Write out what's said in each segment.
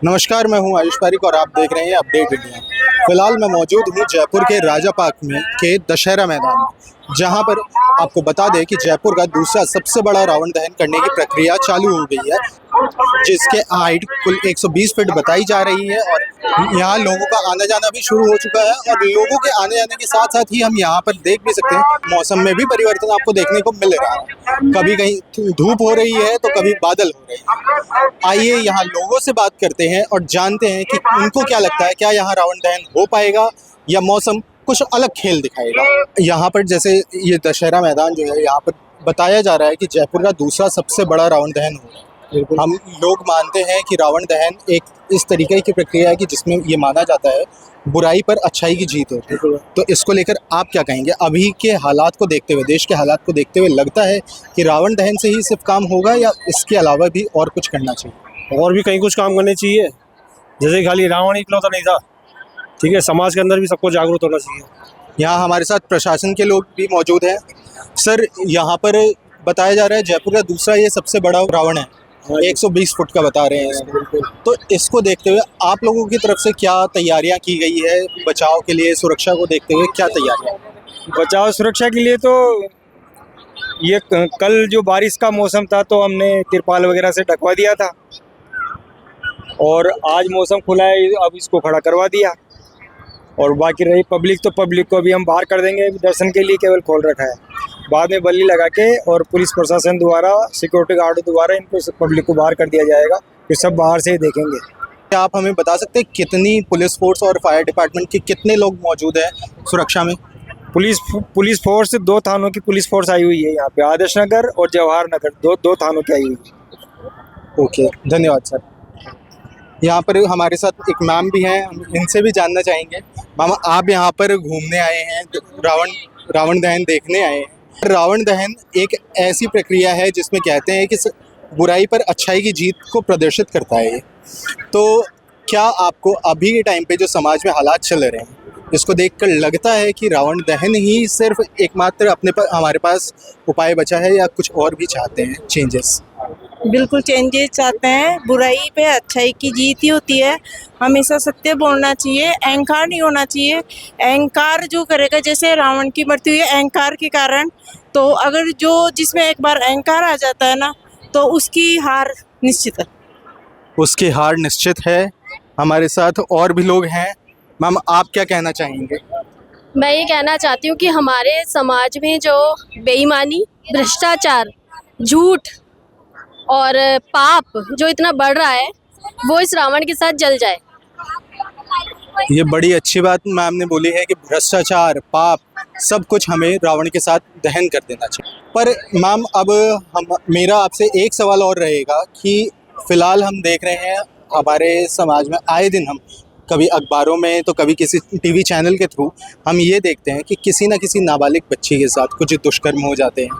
नमस्कार, मैं हूं आयुष पारिक और आप देख रहे हैं अपडेट इंडिया। फिलहाल मैं मौजूद हूं जयपुर के राजा पार्क में के दशहरा मैदान में, जहां पर आपको बता दें कि जयपुर का दूसरा सबसे बड़ा रावण दहन करने की प्रक्रिया चालू हो गई है, जिसके हाइट कुल 120 फीट बताई जा रही है। और यहाँ लोगों का आना जाना भी शुरू हो चुका है और लोगों के आने जाने के साथ साथ ही हम यहाँ पर देख भी सकते हैं मौसम में भी परिवर्तन आपको देखने को मिल रहा है। कभी कहीं धूप हो रही है तो कभी बादल हो रहे हैं। आइए यहाँ लोगों से बात करते हैं और जानते हैं कि उनको क्या लगता है, क्या यहाँ रावण दहन हो पाएगा या मौसम कुछ अलग खेल दिखाएगा। यहाँ पर जैसे ये दशहरा मैदान जो है, यहाँ पर बताया जा रहा है कि जयपुर का दूसरा सबसे बड़ा रावण दहन हो रहा है। हम लोग मानते हैं कि रावण दहन एक इस तरीके की प्रक्रिया है कि जिसमें ये माना जाता है बुराई पर अच्छाई की जीत होती है। तो इसको लेकर आप क्या कहेंगे? अभी के हालात को देखते हुए, देश के हालात को देखते हुए लगता है कि रावण दहन से ही सिर्फ काम होगा या इसके अलावा भी और कुछ करना चाहिए? और भी कहीं कुछ काम करने चाहिए। जैसे खाली रावण इकलौता नहीं था, ठीक है, समाज के अंदर भी सबको जागरूक होना चाहिए। यहाँ हमारे साथ प्रशासन के लोग भी मौजूद हैं। सर, यहाँ पर बताया जा रहा है जयपुर का दूसरा ये सबसे बड़ा रावण है, 120 फुट का बता रहे हैं। तो इसको देखते हुए आप लोगों की तरफ से क्या तैयारियां की गई है बचाव के लिए? सुरक्षा को देखते हुए क्या तैयारियां? बचाव सुरक्षा के लिए तो ये कल जो बारिश का मौसम था तो हमने तिरपाल वगैरह से ढकवा दिया था, और आज मौसम खुला है, अब इसको खड़ा करवा दिया। और बाकी रही पब्लिक, तो पब्लिक को भी हम बाहर कर देंगे, दर्शन के लिए केवल खोल रखा है। बाद में बल्ली लगा के और पुलिस प्रशासन द्वारा, सिक्योरिटी गार्ड द्वारा इनको पब्लिक को बाहर कर दिया जाएगा, फिर सब बाहर से ही देखेंगे। क्या आप हमें बता सकते हैं कितनी पुलिस फोर्स और फायर डिपार्टमेंट के कितने लोग मौजूद हैं सुरक्षा में? पुलिस फोर्स 2 थानों की पुलिस फोर्स आई हुई है यहाँ पे, आदर्श नगर और जवाहर नगर, दो थानों की आई हुई है। ओके, धन्यवाद सर। यहाँ पर हमारे साथ एक मैम भी हैं, हम इनसे भी जानना चाहेंगे। मैम, आप यहाँ पर घूमने आए हैं, रावण दहन देखने आए हैं। रावण दहन एक ऐसी प्रक्रिया है जिसमें कहते हैं कि बुराई पर अच्छाई की जीत को प्रदर्शित करता है। तो क्या आपको अभी के टाइम पे जो समाज में हालात चल रहे हैं, इसको देखकर लगता है कि रावण दहन ही सिर्फ एकमात्र हमारे पास उपाय बचा है या कुछ और भी चाहते हैं चेंजेस? बिल्कुल चेंजेस चाहते हैं। बुराई पे अच्छाई की जीत ही होती है। हमेशा सत्य बोलना चाहिए, अहंकार नहीं होना चाहिए। अहंकार जो करेगा, जैसे रावण की मृत्यु हुई अहंकार के कारण, तो अगर जिसमें एक बार अहंकार आ जाता है ना, तो उसकी हार निश्चित है। उसकी हार निश्चित है। हमारे साथ और भी लोग हैं। मैम, आप क्या कहना चाहेंगे? मैं ये कहना चाहती हूँ कि हमारे समाज में जो बेईमानी, भ्रष्टाचार, झूठ और पाप जो इतना बढ़ रहा है, वो इस रावण के साथ जल जाए। ये बड़ी अच्छी बात मैम ने बोली है कि भ्रष्टाचार, पाप, सब कुछ हमें रावण के साथ दहन कर देना चाहिए। पर मैम, अब मेरा आपसे एक सवाल और रहेगा कि फिलहाल हम देख रहे हैं हमारे समाज में आए दिन, हम कभी अखबारों में तो कभी किसी टीवी चैनल के थ्रू हम ये देखते हैं कि किसी न किसी नाबालिग बच्ची के साथ कुछ दुष्कर्म हो जाते हैं,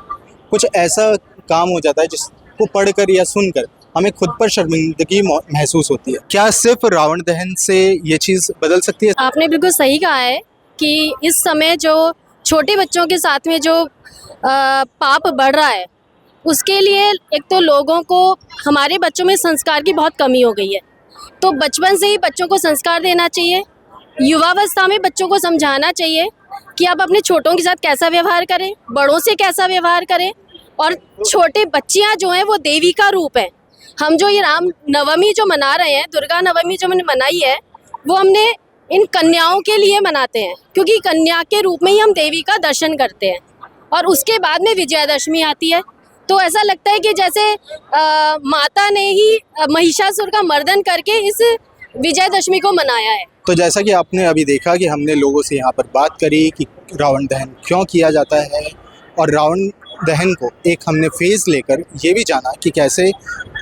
कुछ ऐसा काम हो जाता है जिसको पढ़कर या सुनकर हमें खुद पर शर्मिंदगी महसूस होती है। क्या सिर्फ रावण दहन से ये चीज़ बदल सकती है? आपने बिल्कुल सही कहा है कि इस समय जो छोटे बच्चों के साथ में जो पाप बढ़ रहा है, उसके लिए एक तो लोगों को, हमारे बच्चों में संस्कार की बहुत कमी हो गई है। तो बचपन से ही बच्चों को संस्कार देना चाहिए। युवावस्था में बच्चों को समझाना चाहिए कि आप अपने छोटों के साथ कैसा व्यवहार करें, बड़ों से कैसा व्यवहार करें। और छोटे बच्चियां जो हैं वो देवी का रूप है। हम जो ये राम नवमी जो मना रहे हैं, दुर्गा नवमी जो हमने मनाई है, वो हमने इन कन्याओं के लिए मनाते हैं, क्योंकि कन्या के रूप में ही हम देवी का दर्शन करते हैं। और उसके बाद में विजयादशमी आती है, तो ऐसा लगता है कि जैसे माता ने ही महिषासुर का मर्दन करके इस विजयादशमी को मनाया है। तो जैसा कि आपने अभी देखा कि हमने लोगों से यहाँ पर बात करी कि रावण दहन क्यों किया जाता है, और रावण दहन को एक हमने फेज़ लेकर ये भी जाना कि कैसे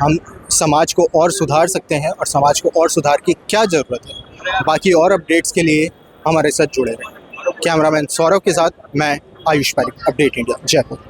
हम समाज को और सुधार सकते हैं और समाज को और सुधार की क्या ज़रूरत है। बाकी और अपडेट्स के लिए हमारे साथ जुड़े रहें। कैमरामैन सौरभ के साथ मैं आयुष पारिक, अपडेट इंडिया, जयपुर।